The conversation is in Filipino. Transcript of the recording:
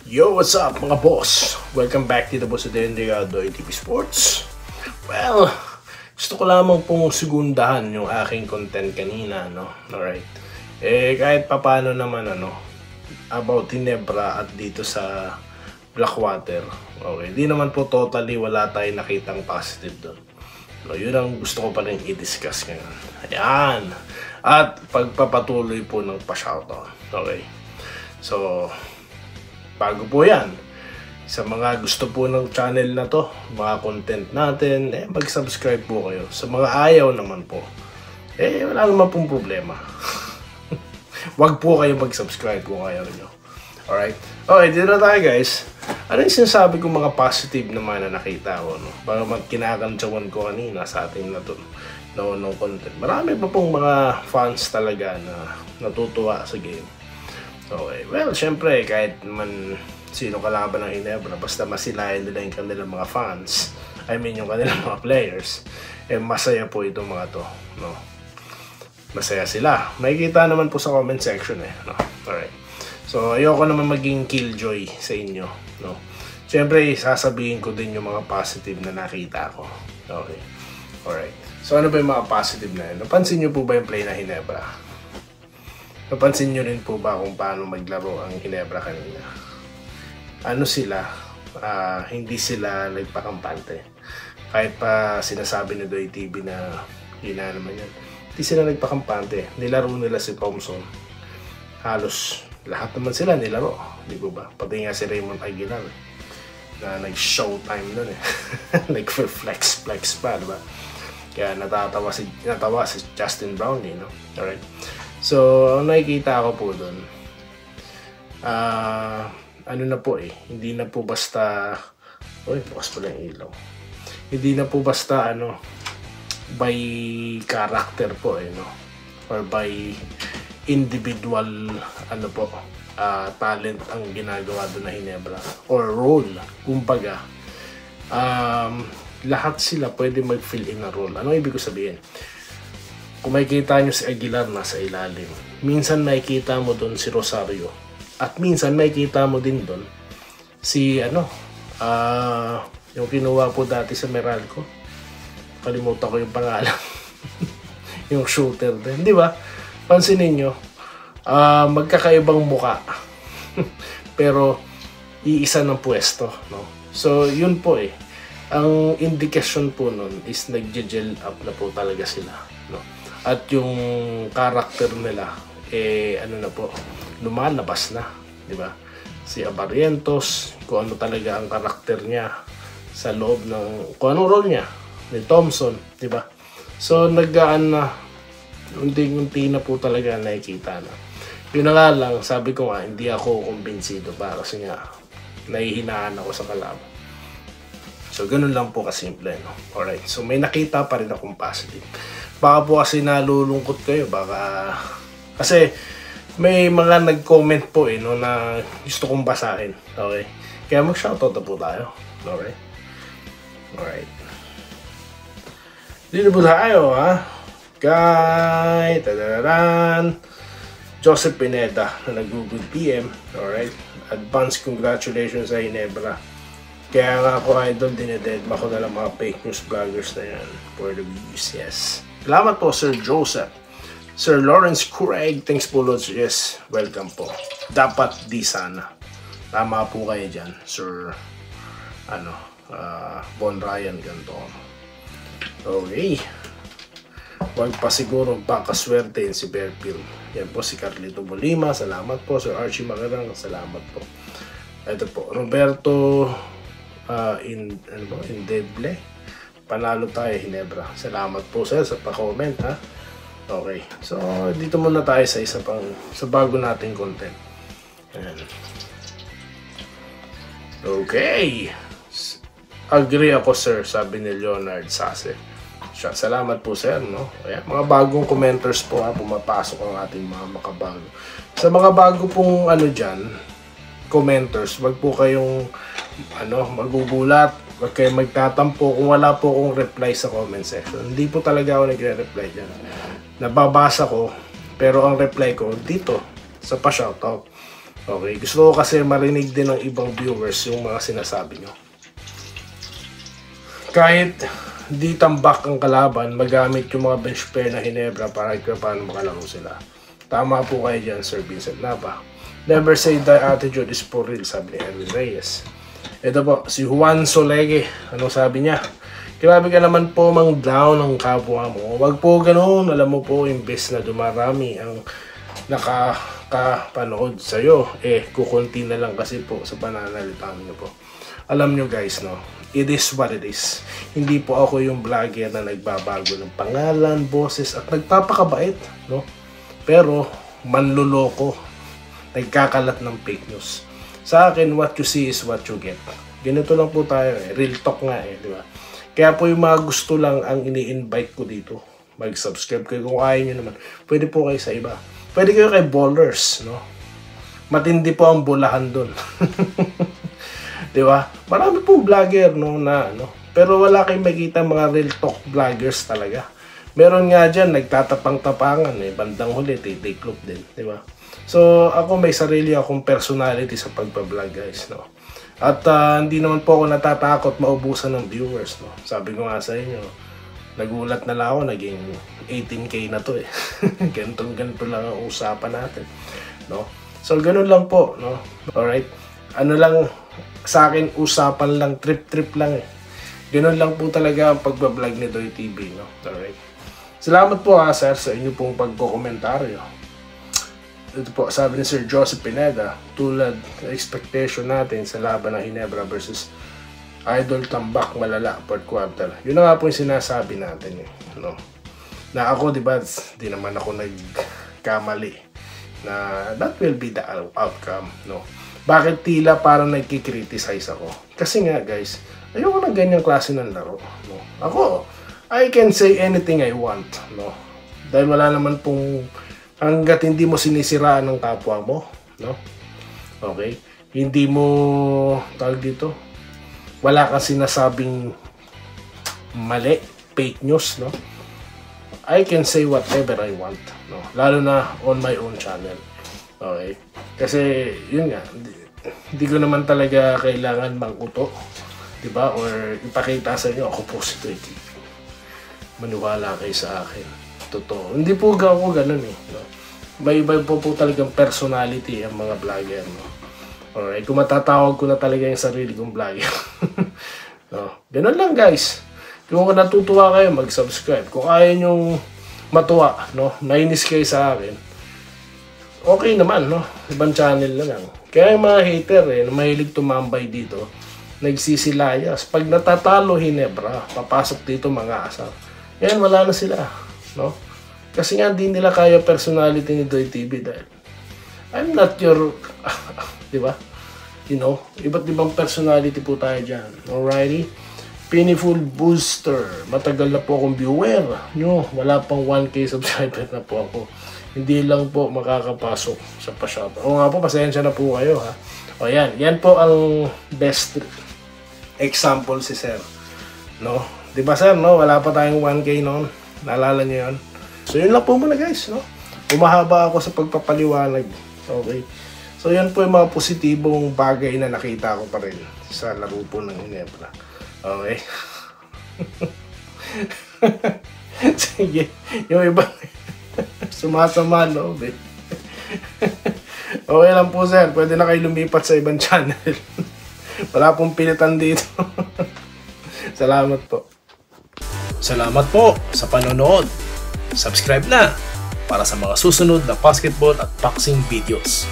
Yo, what's up mga boss? Welcome back dito po sa Denriado ATP Sports. Well, gusto ko lamang pong segundahan yung aking content kanina, no? Alright. Kahit papano naman, about Ginebra at dito sa Blackwater. Okay, di naman po totally wala tayong nakitang positive doon. No, yun ang gusto ko pa rin i-discuss ngayon. Ayan. At pagpapatuloy po ng pa-shoutout. Okay. So, bago po yan, sa mga gusto po ng channel na to, mga content natin, mag-subscribe po kayo. Sa mga ayaw naman po, wala naman pong problema. Wag po kayo mag-subscribe kung ayaw nyo. Alright? Okay, dito na tayo guys. Ano yung sinasabi kong mga positive naman na nakita ko, no? Para kinakantsawan ko kanina sa ating no content. Marami pa pong mga fans talaga na natutuwa sa game. Okay, well, syempre, kahit man sino kalaban ng Ginebra, basta masilayan nila yung kanilang mga fans, yung kanilang mga players, masaya po itong mga to, no? Masaya sila. Makikita naman po sa comment section, no? Alright. So, ayoko naman maging killjoy sa inyo, no? Syempre, sasabihin ko din yung mga positive na nakita ko. Okay. Alright. So, ano ba yung mga positive na yun? Napansin nyo po ba yung play na Ginebra? Napansin nyo rin po ba kung paano maglaro ang Ginebra kanina? Ano sila? Hindi sila nagpakampante. Kahit pa sinasabi ni Doy TV na yun na naman yan. Hindi sila nagpakampante. Nilaro nila si Thompson. Halos lahat naman sila nilaro. Di ba ba? Pati nga si Raymond Aguilar na nag-showtime nun Nag-flex pa, diba? Kaya natawa si Justin Brownlee, no? Alright. So, ang nakikita ko po doon, ano na po hindi na po basta, bukas pala yung ilaw. Hindi na po basta, by character po, no? Or by individual, talent ang ginagawa doon na Ginebra. Or role, kumbaga. Lahat sila pwede mag-fill in na role. Ano ibig ko sabihin? Kung makikita nyo si Aguilar nasa ilalim, minsan makikita mo doon si Rosario. At minsan makikita mo din doon si yung kinuha po dati sa Meralco. Kalimutan ko yung pangalan. Yung shooter din. Di ba? Pansinin nyo, magkakaibang muka. Pero iisa ng pwesto. No? So, yun po Ang indikasyon po nun is nag-gel up na po talaga sila. No? At yung character nila, na po, lumalabas na, di ba? Si Abarrientos, kung ano talaga ang karakter niya sa loob ng, kung anong role niya, ni Thompson, di ba? So, naggaan na, unti-unti na po talaga nakikita na. Yun na nga lang, sabi ko nga, hindi ako kumbinsido pa kasi nga, nahihinaan ako sa kalaban. So, ganun lang po kasimple, no? Alright, so may nakita pa rin akong positive. Baka po kasi nalulungkot kayo, kasi may mga nag-comment po na gusto kong basahin. Okay? Kaya mag-shoutout na po tayo. Alright? Alright. Dito po tayo, Kay tadararan Joseph Pineda na nag-Google PM. Alright? Advance congratulations sa Ginebra. Kaya nga ako idol, dinededma ko na lang mga fake news vloggers na yan for the views, yes. Salamat po, Sir Joseph. Sir Lawrence Craig, thanks po, Lods. Yes, welcome po. Dapat di sana. Tama po kayo dyan, Sir, Bon Ryan, ganito. Okay. Huwag pa siguro baka swerte si Bearfield. Yan po si Carlito Bolima, salamat po. Sir Archie Magarang, salamat po. Ito po, Roberto Indeble. Panalo tayo, Ginebra. Salamat po sir sa pa-comment, Okay. So, dito muna tayo sa bago nating content. Ayan. Okay. Agree ako sir, sabi ni Leonard Sase. Salamat po sir, no? Ayan, mga bagong commenters po pumapasok ang ating mga makabago. Sa mga bago pong dyan, commenters, wag po kayong magugulat, wag kayong magtatampo kung wala po akong reply sa comment section. Hindi po talaga ako nagre-reply dyan. Nababasa ko, pero ang reply ko dito sa pa-shoutout. Okay, gusto ko kasi marinig din ng ibang viewers yung mga sinasabi nyo. Kahit di tambak ang kalaban, magamit yung mga bench pair na Ginebra para paano makalaro sila. Tama po kayo dyan, Sir Vincent Nava. Never say the attitude is for real, sabi ni Erwin Reyes. Ito po, si Juan Solegue. Ano sabi niya? Grabe ka naman po mang down ang kapwa mo. Wag po ganoon. Alam mo po, imbes na dumarami ang nakakapanood sa'yo, kukunti na lang kasi po sa pananalita niyo po. Alam nyo guys, no? It is what it is. Hindi po ako yung vlogger na nagbabago ng pangalan, boses, at nagpapakabait, no? Pero, manluloko. Nagkakalat ng fake news. Sa akin, what you see is what you get. Ganito lang po tayo, real talk nga di ba? Kaya po yung mga gusto lang ang ini-invite ko dito. Mag-subscribe kayo kung ayaw nyo naman. Pwede po kayo sa iba. Pwede kayo kay ballers, no? Matindi po ang bulahan dun. Di ba? Marami po vlogger, no, na, no? Pero wala kayong makita mga real talk vloggers talaga. Meron nga dyan, nagtatapang-tapangan, bandang huli, titiklop din, di ba? So, ako may sarili akong personality sa pagpa-vlog, guys, no? At hindi naman po ako natatakot maubusan ng viewers, no? Sabi ko nga sa inyo, nagulat na lang ako, naging 18K na to ganito lang ang usapan natin, no? So, ganun lang po, no? Alright? Ano lang, sa akin, usapan lang, trip lang Ganun lang po talaga ang pagbablog ni Doy TV, no? Alright? Salamat po sir, sa inyo pong pagkokomentaryo. Ito po, sabi ni Sir Joseph Pineda, tulad ng expectation natin sa laban ng Ginebra versus Idol Tambak, malala, fourth quarter. Yun na nga po yung sinasabi natin, no? Na ako, di ba, di naman ako nagkamali na that will be the outcome, no? Bakit tila parang nagkikriticize ako? Kasi nga, guys, ayoko na ganyang klase ng laro, no? Ako, I can say anything I want, no? Dahil wala naman pong hanggat hindi mo sinisiraan ng kapwa mo, no? Okay? Hindi mo, tawag dito, wala kang sinasabing mali, fake news, no? I can say whatever I want, no? Lalo na on my own channel. Okay? Kasi, yun nga, hindi ko naman talaga kailangan mangkuto, diba? Or ipakita sa inyo, ako po si Doy TV. Maniwala kayo sa akin. Totoo. Hindi po ako ganun no? May iba po talagang personality ang mga vlogger, no? Alright, kung matatawag ko na talaga yung sarili kong vlogger. No? Ganun lang guys. Kung natutuwa kayo, mag-subscribe. Kung ayaw nyong matuwa, no? Nainis kayo sa akin, okay naman, no? Ibang channel na lang. Kaya yung mga hater na mahilig tumambay dito, nagsisilayas. Pag natatalo Ginebra, papasok dito mga asar. Yan, wala na sila, no? Kasi nga, di nila kaya personality ni Doy TV dahil I'm not your, di ba? You know, iba't ibang personality po tayo dyan. Alrighty? Piniful Booster. Matagal na po akong viewer. Nyo, wala pang 1K subscriber na po ako. Hindi lang po makakapasok sa pa-shop. O nga po, pasensya na po kayo, ha? O yan, yan po ang best example si Sir, no? Di ba sir, no? Wala pa tayong 1K noon. Naalala niyo yun? So yun lang po muna guys, no? Umahaba ako sa pagpapaliwanag. Okay? So yun po yung mga positibong bagay na nakita ko pa rin sa laro po ng Ginebra. Okay? Sige. Yung iba sumasama, no? Okay lang po sir. Pwede na kayo lumipat sa ibang channel. Wala pong pilitan dito. Salamat po. Salamat po sa panonood. Subscribe na para sa mga susunod na basketball at boxing videos.